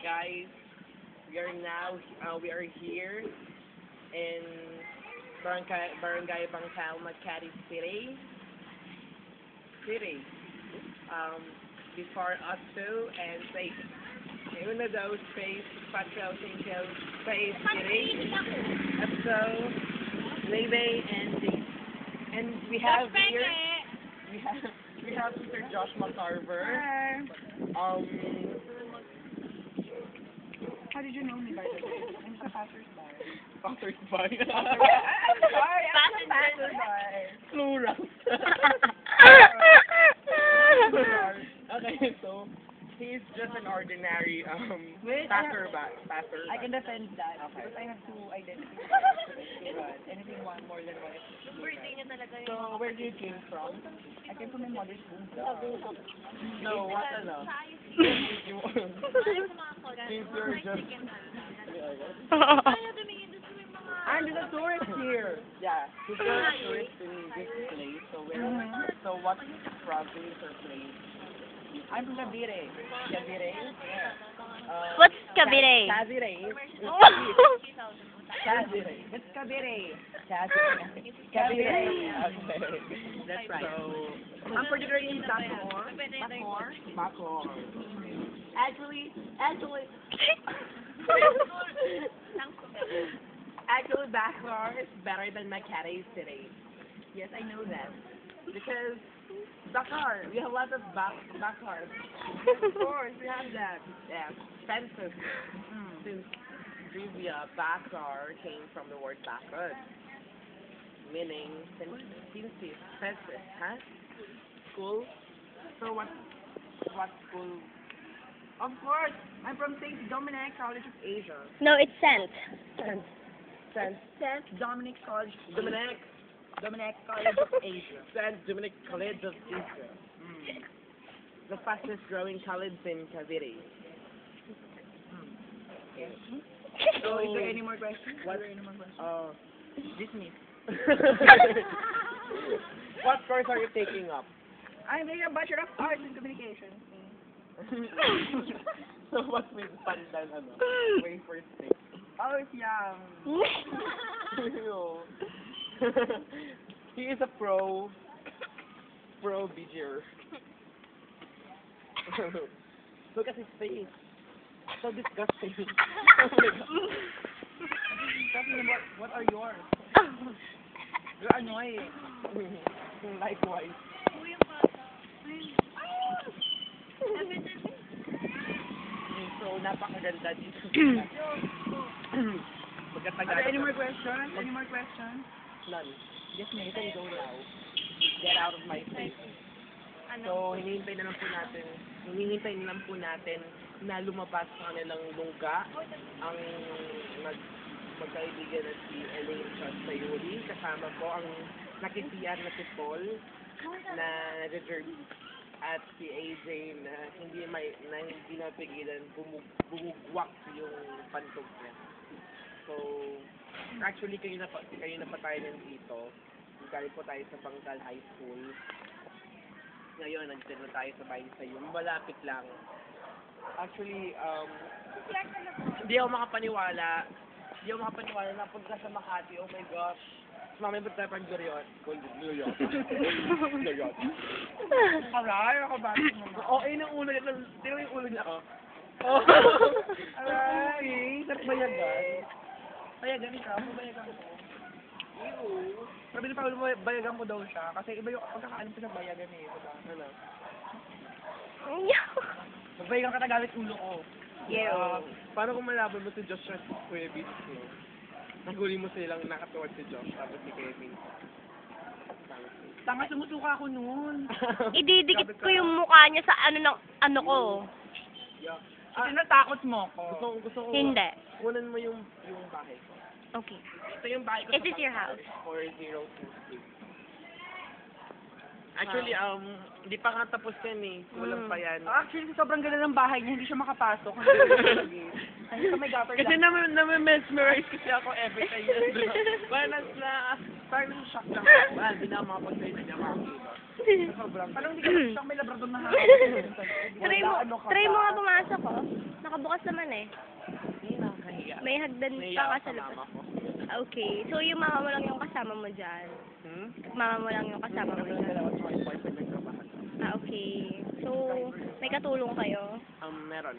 guys. We are here in Barangay Bangkal, Makati City. Before us two and space. Even though space, Patrol Cinco, Space City, episode, Lebe and D. And we have here, we have Mr. Josh McCarver. How did you know me, by the way? I'm just a passersby. Passersby. Sorry, I'm just a passersby. Plural. Okay, so he's just an ordinary passer. I can defend that. Okay. Because I have two identities. Anything one more than one. So where do you came from? I came from my mother's womb. No, what ano? Since you're just... I'm just a tourist here. Yeah, since you're a tourist in this place, so what province or place? I'm from Cavite. Cavite? What's Cavite? Cavite. Cavite. It's Cavite. Cavite. Okay. That's right. So, I'm particularly in Bacoor. Bacoor. Actually, Bacoor is better than Makati City. Yes, I know that. Because Bacoor, we have a lot of Bacoor. Of course, we have that. Yeah, fences. Since trivia, Bacoor came from the word bakod, meaning since fences, huh? School. So what school? Of course, I'm from St. Dominic College of Asia. No, it's Saint. St. Dominic College. Dominic. Dominic College of Asia. St. Dominic College of Asia. The fastest growing college in Cavite. So, is there any more questions? What? Dismiss. What course are you taking up? I'm taking a Bachelor of Arts in Communications. So what's with pandan way first thing? Oh, it's yum. He is a pro BGer. Look at his face. So disgusting. Oh my God. What are yours? You're annoying. Likewise. So, napakaganda dito. Are there any more questions? Any more questions? None. Yes, you can go now. Get out of my face. So, hinihintay na lang po natin na lumabas sa kanilang lungga ang magkaibigan na si Elaine Sayuri. Kasama po ang nakitiyan na si Paul na nag-derby at si AJ na hindi napigilan bumugwak yung pantog niya. So, actually kayo na pa tayo nandito. Galing po tayo sa Bangkal High School. Ngayon, nandito na tayo sa bahay sa iyo. Malapit lang. Actually, hindi ako makapaniwala na punta sa Makati. Oh my gosh. Mamaya ba tayo pang Guriot? Guriot. Aray, ako ba? Oo, yun ang ulo niya. Tingnan mo yung ulo niya, oh. Aray, bayagan. Bayagan ikaw, bayagan ko. Ew. Sabi ni Paolo mo, bayagan ko daw siya. Kasi iba yung pagkakaalam ko sa bayagan eh. Diba? Ano? Bayagan ka na gamit ulo ko. Paano kung malaban mo si Josh at Kuya Vince? Naguli mo silang nakatuwad si Josh tapos si Kuya Vince. Tanga, sumusuka ako noon. Ididikit ko yung mukha niya sa ano ko. Kasi natakot mo ko. Gusto ko. Hindi. Kunan mo yung bahay ko. Okay. Ito yung bahay ko. Is this your house? 4026. Actually, hindi pa nga tapos yan eh. Walang pa yan. Actually, sobrang ganda ng bahay niya, hindi siya makapasok. Hindi ka may gutter Kasi naman mesmerize kasi ako every time. Buenas na. Parang shock lang. Well, hindi na makapag-say na niya makakita. Sobrang. Parang hindi ka shock, may labrador na hapon. Try mo nga pumasok, oh. Nakabukas naman eh. Hindi nakakahiya. May hagdan Naiya pa ako ka sa sa labas. mama ko. Okay. So, yung mama mo lang yung kasama mo dyan. Hmm? Mama mo lang yung kasama mo Kami lang dyan. dalawa sa yung boyfriend nagtrabaho. Okay. So, may katulong kayo. Meron.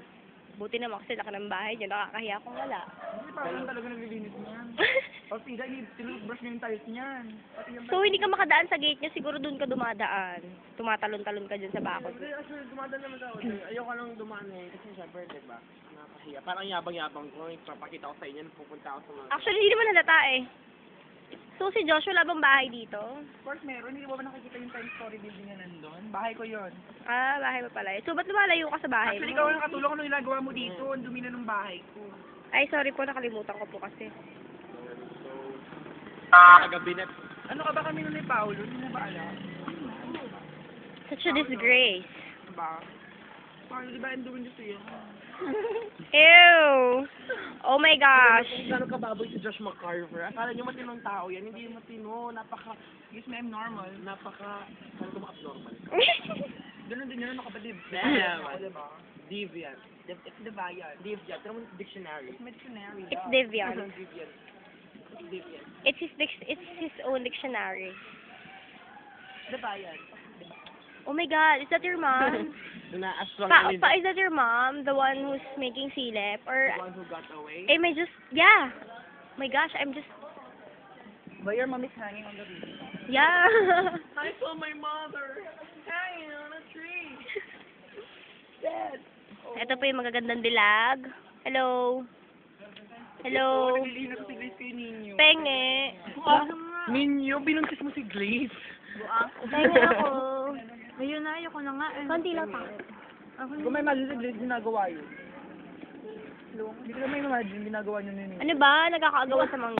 Buti naman kasi laki ng bahay niyo. Nakakahiya kung wala. Hindi parang talaga naglilinis niyan. O sila, tinutbrush niya yung tiles niyan. Pati yung So, hindi ka makadaan sa gate niya. Siguro doon ka dumadaan. Tumatalon-talon ka dyan sa bakod. Hindi, actually, dumadaan naman ako. Ayoko lang dumaan eh. Kasi syempre, diba? Nakakahiya. Parang yabang-yabang ko. Ipapakita ko sa inyo. Pupunta ako sa mga... Actually, hindi naman halata eh. So, si Joshua, wala bang bahay dito? Of course, meron. Hindi mo ba nakikita yung 10-story building na nandun? Bahay ko yon. Ah, bahay mo pala. So, ba't lumalayo ka sa bahay Actually, mo? ikaw ang nakatulong ko nung ginagawa mo dito. Ang dumi na ng bahay ko. Ay, sorry po. Nakalimutan ko po kasi. Kagabi na... Ano ka ba kami nun ni Paolo? Hindi mo ba alam? Such a disgrace. Ano ba? Paolo, di ba ang dumi niyo siya? Ew! Oh my gosh. Kung gano'n kababoy si Josh McCarver. Akala niyo matinong tao yan. Hindi yung matino. Napaka... Yes, ma'am, normal. Kala ko abnormal. Ganun din yun, nakabadib. Yeah, Ako, diba? Deviant. It's the bayan. Deviant. Pero mo dictionary. It's dictionary. It's Devian. Deviant. It's Deviant. It's his own dictionary. The bayan. Oh my god, is that your mom? Naaswang Is that your mom? The one who's making silip? Or, the one who got away. am I just, yeah. My gosh, I'm just, But your mom is hanging on the roof. yeah. I saw my mother hanging on a tree. Dead. Ito po yung magagandang dilag. Hello. Hello. Naglilinis ko si Grace kay Ninyo. Penge. Ninyo, binuntis mo si Glaze. Penge ako. Ayun na, ayoko na nga. Konti lang pa. Kung may mali si Grace, ginagawa yun. Hindi ko na may imagine ginagawa niyo ni Ninyo. Ano ba? Nagkakaagawa sa mga